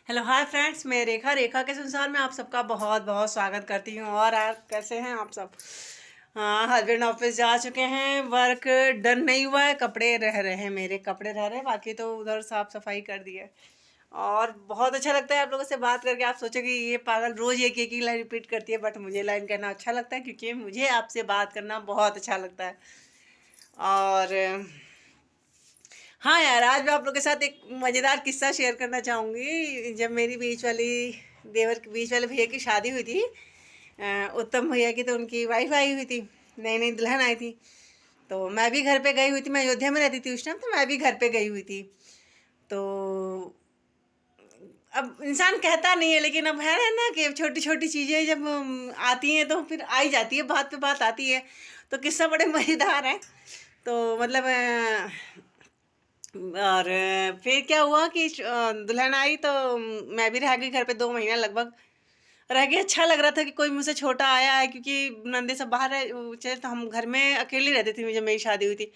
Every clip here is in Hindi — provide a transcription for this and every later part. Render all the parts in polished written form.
हेलो हाय फ्रेंड्स, मैं रेखा के संसार में आप सबका बहुत बहुत स्वागत करती हूँ। और आप कैसे हैं आप सब? हाँ, हस्बैंड ऑफिस जा चुके हैं, वर्क डन नहीं हुआ है, कपड़े रह रहे हैं, मेरे कपड़े रह रहे हैं, बाकी तो उधर साफ सफाई कर दी है। और बहुत अच्छा लगता है आप लोगों से बात करके। आप सोचोगे ये पागल रोज एक ही लाइन रिपीट करती है, बट मुझे लाइन करना अच्छा लगता है क्योंकि मुझे आपसे बात करना बहुत अच्छा लगता है। और हाँ यार, आज मैं आप लोग के साथ एक मज़ेदार किस्सा शेयर करना चाहूँगी। जब मेरी देवर के बीच वाले भैया की शादी हुई थी, उत्तम भैया की, तो उनकी वाइफ आई हुई थी, नई नई दुल्हन आई थी। तो मैं भी घर पे गई हुई थी, मैं अयोध्या में रहती थी उस टाइम, तो मैं भी घर पे गई हुई थी। तो अब इंसान कहता नहीं है, लेकिन अब है ना कि छोटी छोटी चीज़ें जब आती हैं तो फिर आ ही जाती है, बात पे बात आती है। तो किस्सा बड़े मज़ेदार है। तो मतलब और फिर क्या हुआ कि दुल्हन आई तो मैं भी रह गई घर पे 2 महीना लगभग रह गई। अच्छा लग रहा था कि कोई मुझसे छोटा आया है, क्योंकि नंदे सब बाहर है चले, तो हम घर में अकेली रहती थी जब मेरी शादी हुई थी।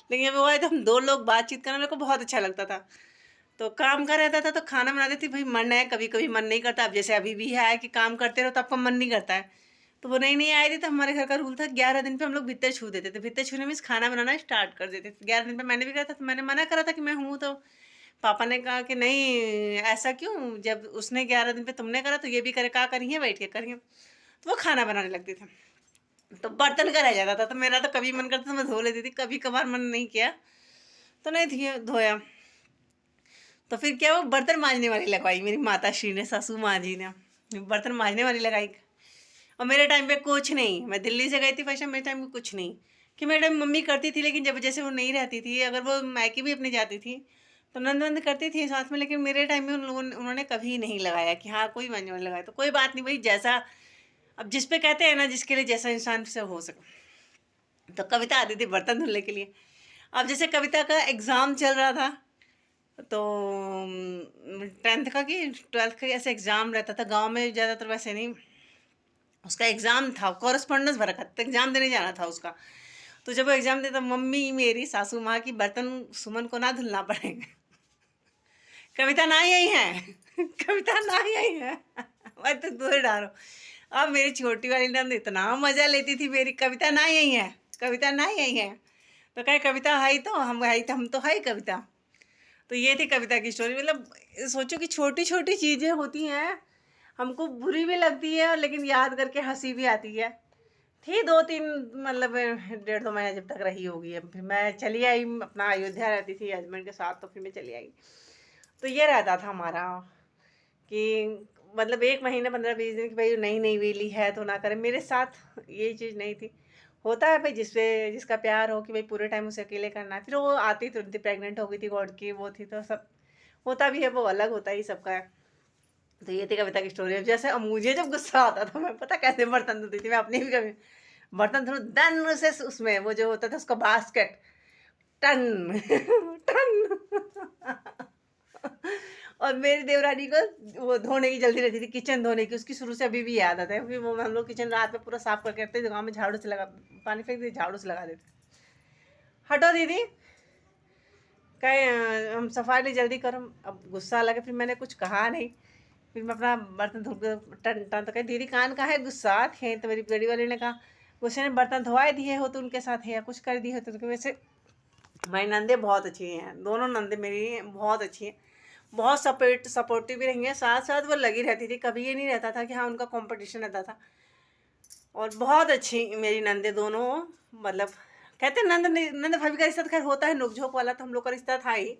लेकिन जब वो आए तो हम 2 लोग बातचीत करना, मेरे को बहुत अच्छा लगता था। तो काम का रहता था तो खाना बनाती थी, भाई मन है, कभी कभी मन नहीं करता। अब जैसे अभी भी है कि काम करते रहो तो आपका मन नहीं करता है। तो वो नई नई आई थी, तो हमारे घर का रूल था 11 दिन पे हम लोग भीतर छू देते थे। भीतर छूने मीन्स खाना बनाना स्टार्ट कर देते थे 11 दिन पे। मैंने भी कहा था, तो मैंने मना करा था कि मैं हूँ, तो पापा ने कहा कि नहीं, ऐसा क्यों, जब उसने 11 दिन पे तुमने करा तो ये भी करे, क्या करिए, बैठ के करिए। तो वो खाना बनाने लगते थे। तो बर्तन का रह जाता था, तो मेरा तो कभी मन करता था मैं धो लेती थी, कभी कभार मन नहीं किया तो नहीं धोया। तो फिर क्या, वो बर्तन मांजने वाली लगवाई मेरी माता श्री ने, सासू माँ जी ने बर्तन मांजने वाली लगाई। और मेरे टाइम पे कुछ नहीं, मैं दिल्ली से गई थी फर्स्ट टाइम, मेरे टाइम पे कुछ नहीं। कि मेरे टाइम मम्मी करती थी, लेकिन जब जैसे वो नहीं रहती थी, अगर वो मायके भी अपने जाती थी तो नंद वंद करती थी साथ में। लेकिन मेरे टाइम में उन्होंने कभी नहीं लगाया कि हाँ कोई मांझने वाला लगाया। तो कोई बात नहीं भाई, जैसा अब जिस पे कहते हैं ना, जिसके लिए जैसा इंसान से हो सके। तो कविता आती थी बर्तन धुलने के लिए। अब जैसे कविता का एग्ज़ाम चल रहा था, तो 10th का कि 12th का ऐसे एग्ज़ाम रहता था गांव में, ज़्यादातर वैसे नहीं। उसका एग्ज़ाम था, कॉरेस्पॉन्डेंस भरा था, तो एग्ज़ाम देने जाना था उसका। तो जब वो एग्ज़ाम देता, मम्मी मेरी सासू माँ की बर्तन सुमन को ना धुलना पड़ेगा, कविता ना ही आई है कविता ना ही आई है मैं तो दूर डालो। अब मेरी छोटी वाली नंद इतना मज़ा लेती थी, मेरी कविता ना ही आई है, कविता ना ही आई है। तो कहे कविता है तो हम तो है ही कविता। तो ये थी कविता की स्टोरी। मतलब सोचो कि छोटी छोटी चीज़ें होती हैं, हमको बुरी भी लगती है, लेकिन याद करके हंसी भी आती है। थी 2-3, मतलब 1.5-2 महीना जब तक रही होगी। अब फिर मैं चली आई, अपना अयोध्या रहती थी हस्बैंड के साथ, तो फिर मैं चली आई। तो ये रहता था हमारा कि मतलब 1 महीने 15-20 दिन की, भाई नई नई वेली है तो ना करें। मेरे साथ ये चीज़ नहीं थी। होता है भाई, जिसका प्यार हो कि भाई पूरे टाइम उसे अकेले करना है। फिर वो आती तुरंत ही प्रेग्नेंट हो गई थी, गॉड की वो थी, तो सब होता भी है, वो अलग होता ही सबका है। तो ये थी कविता की स्टोरी। अब जैसे अब मुझे जब गुस्सा आता था, मैं पता कैसे बर्तन धोती थी, मैं अपनी भी कभी बर्तन धो दन से उसमें वो जो होता था उसका बास्केट, टन टन और मेरी देवरानी को वो धोने की जल्दी रहती थी, किचन धोने की, उसकी शुरू से अभी भी याद आता है। फिर वो हम लोग किचन रात में पूरा साफ करके रखते थे, गाँव में झाड़ू से लगा, पानी फेंक देते, झाड़ू से लगा देते। हटो दीदी, कहे हम सफाई नहीं जल्दी करो। अब गुस्सा लगे, फिर मैंने कुछ कहा नहीं। फिर मैं अपना बर्तन धो के टन टन, तो कहे दीदी कान का है, गुस्सा थे। तो मेरी बड़ी वाली ने कहा, गुस्से ने बर्तन धोवाए दिए हो तो उनके साथ है, या कुछ कर दिए हो तो उनके। वैसे मेरी नंदे बहुत अच्छी हैं, दोनों नंदे मेरी बहुत अच्छी हैं, बहुत सपोर्टिव भी रही हैं। साथ साथ वो लगी रहती थी, कभी ये नहीं रहता था कि हाँ उनका कंपटीशन रहता था। और बहुत अच्छी मेरी नंदे दोनों। मतलब कहते हैं नंद भाभी का रिश्ता तो खैर होता है, नोक-झोंक वाला, तो हम लोग का रिश्ता था ही।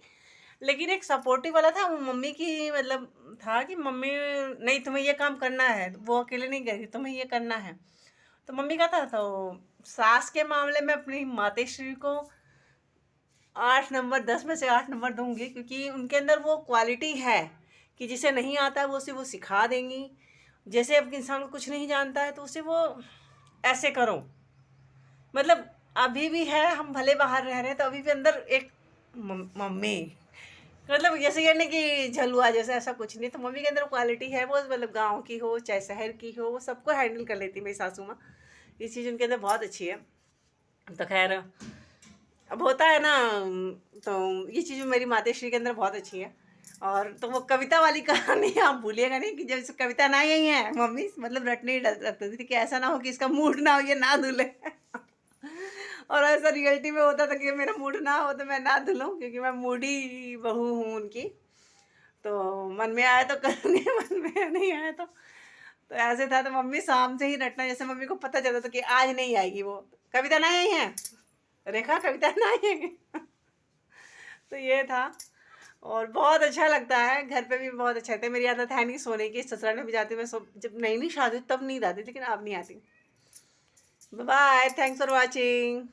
लेकिन एक सपोर्टिव वाला था, वो मम्मी की मतलब था कि मम्मी नहीं तुम्हें ये काम करना है, वो अकेले नहीं करेगी, तुम्हें ये करना है। तो मम्मी का था। तो सास के मामले में अपनी मातेश्री को 8 नंबर, 10 में से 8 नंबर दूंगी, क्योंकि उनके अंदर वो क्वालिटी है कि जिसे नहीं आता है वो उसे वो सिखा देंगी। जैसे अब इंसान को कुछ नहीं जानता है तो उसे वो ऐसे करो। मतलब अभी भी है, हम भले बाहर रह रहे हैं तो अभी भी अंदर एक मम्मी, मतलब जैसे ये नहीं कि झलुआ जैसा, ऐसा कुछ नहीं। तो मम्मी के अंदर क्वालिटी है, वो मतलब गांव की हो चाहे शहर की हो, वो सबको हैंडल कर लेती मेरी सासू माँ। ये चीज़ उनके अंदर बहुत अच्छी है। तो खैर अब होता है ना, तो ये चीज़ मेरी मातेश्री के अंदर बहुत अच्छी है। और तो वो कविता वाली कहानी आप भूलिएगा नहीं कि जब से कविता ना आई है मम्मी मतलब रटने ही रखती थी कि ऐसा ना हो कि इसका मूड ना हो ये ना धुले। और ऐसा रियलिटी में होता था कि मेरा मूड ना हो तो मैं ना धुलूं क्योंकि मैं मूडी बहू हूँ उनकी। तो मन में आया तो करूँगी, मन में नहीं आया तो ऐसे था। तो मम्मी शाम से ही रटना, जैसे मम्मी को पता चला था कि आज नहीं आएगी वो कविता, ना आई है रेखा, कविता ना आई है। तो ये था। और बहुत अच्छा लगता है, घर पे भी बहुत अच्छा लगता है। मेरी आदत है नहीं सोने की, ससुराल में भी जाती हूँ मैं सो, जब नई नई शादी तब नींद आती, लेकिन अब नहीं आती। Bye, thanks for watching.